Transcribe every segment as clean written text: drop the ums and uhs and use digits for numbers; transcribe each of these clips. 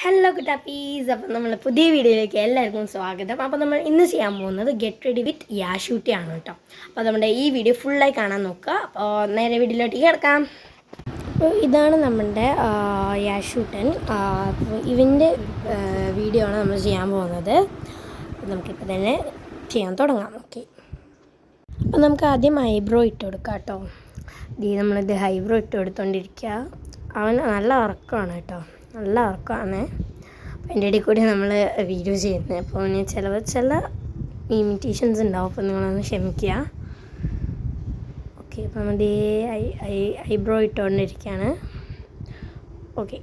Hello കുട്ടാപ്പീസ്, അപ്പം നമ്മൾ പുതിയ വീഡിയോയിലേക്ക് എല്ലാവർക്കും സ്വാഗതം. അപ്പോൾ നമ്മൾ ഇന്ന് ചെയ്യാൻ പോകുന്നത് ഗെറ്റ് റെഡി വിത്ത് യാഷൂട്ടിയാണ് കേട്ടോ. അപ്പോൾ നമ്മുടെ ഈ വീഡിയോ ഫുള്ളായി കാണാൻ നോക്കുക. അപ്പോൾ നേരെ വീഡിയോയിലോട്ട് കിടക്കാം. അപ്പോൾ ഇതാണ് നമ്മുടെ യാഷൂട്ടൻ. അപ്പോൾ ഇവൻ്റെ വീഡിയോ ആണ് നമ്മൾ ചെയ്യാൻ പോകുന്നത്. അപ്പോൾ നമുക്കിപ്പോൾ തന്നെ ചെയ്യാൻ തുടങ്ങാം. ഓക്കെ, അപ്പോൾ നമുക്ക് ആദ്യം ഐബ്രോ ഇട്ട് കൊടുക്കാം കേട്ടോ. നമ്മളിത് ഐബ്രോ ഇട്ട് കൊടുത്തോണ്ടിരിക്കുക. അവൻ നല്ല ഉറക്കമാണ് കേട്ടോ, നല്ല ഉറക്കമാണ്. അപ്പോൾ അതിൻ്റെ ഇടയിൽ കൂടി നമ്മൾ വീഡിയോ ചെയ്യുന്നത്. അപ്പോൾ ഇനി ചില ഇമിറ്റേഷൻസ് ഉണ്ടാവും, അപ്പോൾ നിങ്ങളൊന്ന് ക്ഷമിക്കുക. ഓക്കെ, അപ്പോൾ നമ്മുടെ ഐബ്രോ ഇട്ടുകൊണ്ടിരിക്കുകയാണ്. ഓക്കെ,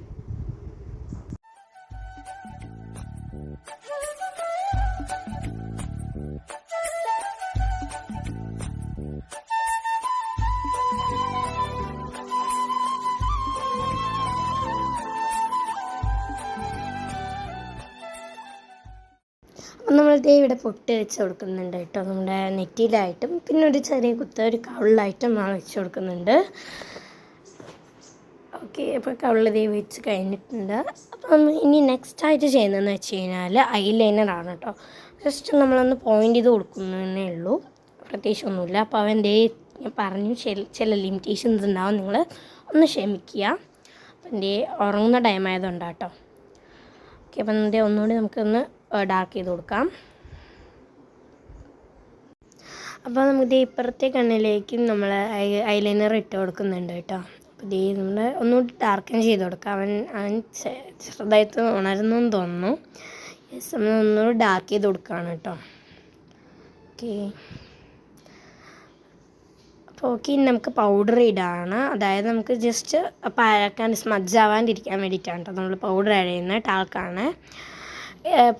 നമ്മളിതേ ഇവിടെ പൊട്ട് വെച്ച് കൊടുക്കുന്നുണ്ട് കേട്ടോ. നമ്മുടെ നെറ്റിയിലായിട്ടും പിന്നെ ഒരു ചെറിയ ഒരു കവിളിലായിട്ടും നമ്മൾ വെച്ച് കൊടുക്കുന്നുണ്ട്. ഓക്കെ, അപ്പോൾ കവിളിതേ വെച്ച് കഴിഞ്ഞിട്ടുണ്ട്. അപ്പം ഇനി നെക്സ്റ്റ് ആയിട്ട് ചെയ്യുന്നതെന്ന് വെച്ച് കഴിഞ്ഞാൽ ഐലൈനറാണ് കേട്ടോ. ജസ്റ്റ് നമ്മളൊന്ന് പോയിൻ്റ് ചെയ്ത് കൊടുക്കുന്നതേ ഉള്ളൂ, പ്രത്യേകിച്ചൊന്നുമില്ല. അപ്പോൾ അവൻ്റെ ഞാൻ പറഞ്ഞു ചില ലിമിറ്റേഷൻസ് ഉണ്ടാവും, നിങ്ങൾ ഒന്ന് ക്ഷമിക്കുക. അപ്പം എൻ്റെ ഉറങ്ങുന്ന ടൈം ആയതുകൊണ്ടാണ് കേട്ടോ. ഓക്കെ, അപ്പം എൻ്റെ ഒന്നുകൂടി നമുക്കൊന്ന് ഡാർക്ക് ചെയ്ത് കൊടുക്കാം. അപ്പോൾ നമുക്ക് ഇപ്പുറത്തെ കണ്ണിലേക്കും നമ്മൾ ഐലൈനർ ഇട്ട് കൊടുക്കുന്നുണ്ട് കേട്ടോ. അപ്പോൾ നമ്മൾ ഒന്നുകൂടി ഡാർക്കൻ ചെയ്ത് കൊടുക്കാം. അവൻ ചെറുതായിട്ട് ഉണരുന്നു എന്ന് തോന്നുന്നു. യെസ്, നമ്മൾ ഒന്നുകൂടി ഡാർക്ക് ചെയ്ത് കൊടുക്കുകയാണ് കേട്ടോ. ഓക്കെ, അപ്പോൾ ഓക്കെ, നമുക്ക് പൗഡർ ഇടാണ്. അതായത് നമുക്ക് ജസ്റ്റ് പഴക്കാൻ സ്മഡ്ജ് ആവാണ്ടിരിക്കാൻ വേണ്ടിയിട്ടാണ് കേട്ടോ നമ്മൾ പൗഡർ ആഡ് ചെയ്യുന്നത്. ടാൽക്കാണ്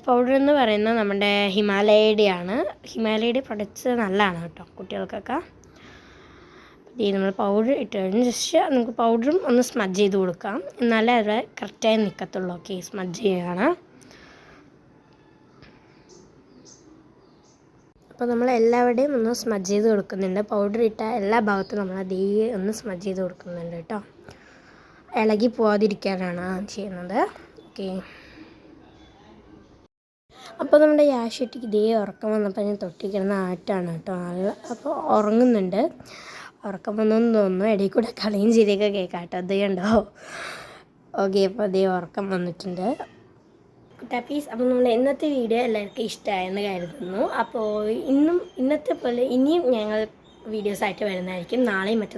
പൗഡർ എന്ന് പറയുന്നത് നമ്മുടെ ഹിമാലയയുടെയാണ്. ഹിമാലയയുടെ പ്രൊഡക്ട്സ് നല്ലതാണ് കേട്ടോ കുട്ടികൾക്കൊക്കെ. നമ്മൾ പൗഡർ ഇട്ട് കഴിഞ്ഞ് ജസ്റ്റ് നമുക്ക് പൗഡറും ഒന്ന് സ്മഡ്ജ് ചെയ്ത് കൊടുക്കാം, എന്നാലേ അത് കറക്റ്റായി നിൽക്കത്തുള്ളൂ. ഓക്കെ, സ്മഡ്ജ് ചെയ്യുകയാണ്. അപ്പോൾ നമ്മൾ എല്ലാവരുടെയും ഒന്ന് സ്മഡ്ജ് ചെയ്ത് കൊടുക്കുന്നുണ്ട്. പൗഡർ ഇട്ട എല്ലാ ഭാഗത്തും നമ്മൾ അതേ ഒന്ന് സ്മഡ്ജ് ചെയ്ത് കൊടുക്കുന്നുണ്ട് കേട്ടോ. ഇളകി പോവാതിരിക്കാനാണ് ചെയ്യുന്നത്. ഓക്കെ, അപ്പോൾ നമ്മുടെ യാഷൂട്ടിക്ക് ഇതേ ഉറക്കം വന്നപ്പോൾ ഞാൻ തൊട്ടിക്കിടന്ന ആട്ടാണ് കേട്ടോ. അപ്പോൾ ഉറങ്ങുന്നുണ്ട്, ഉറക്കം വന്നെന്ന് തോന്നുന്നു. ഇടയിൽ കൂടെ കളിയും ചിരിയൊക്കെ കേൾക്കാം കേട്ടോ. അത് കണ്ടോ? ഓക്കെ, അപ്പോൾ അതേ ഉറക്കം വന്നിട്ടുണ്ട് കുട്ടാപ്പീസ്. അപ്പോൾ നമ്മൾ ഇന്നത്തെ വീഡിയോ എല്ലാവർക്കും ഇഷ്ടമായെന്ന് കരുതുന്നു. അപ്പോൾ ഇന്നത്തെ പോലെ ഇനിയും ഞങ്ങൾ വീഡിയോസായിട്ട് വരുന്നതായിരിക്കും. നാളെയും മറ്റന്നാളും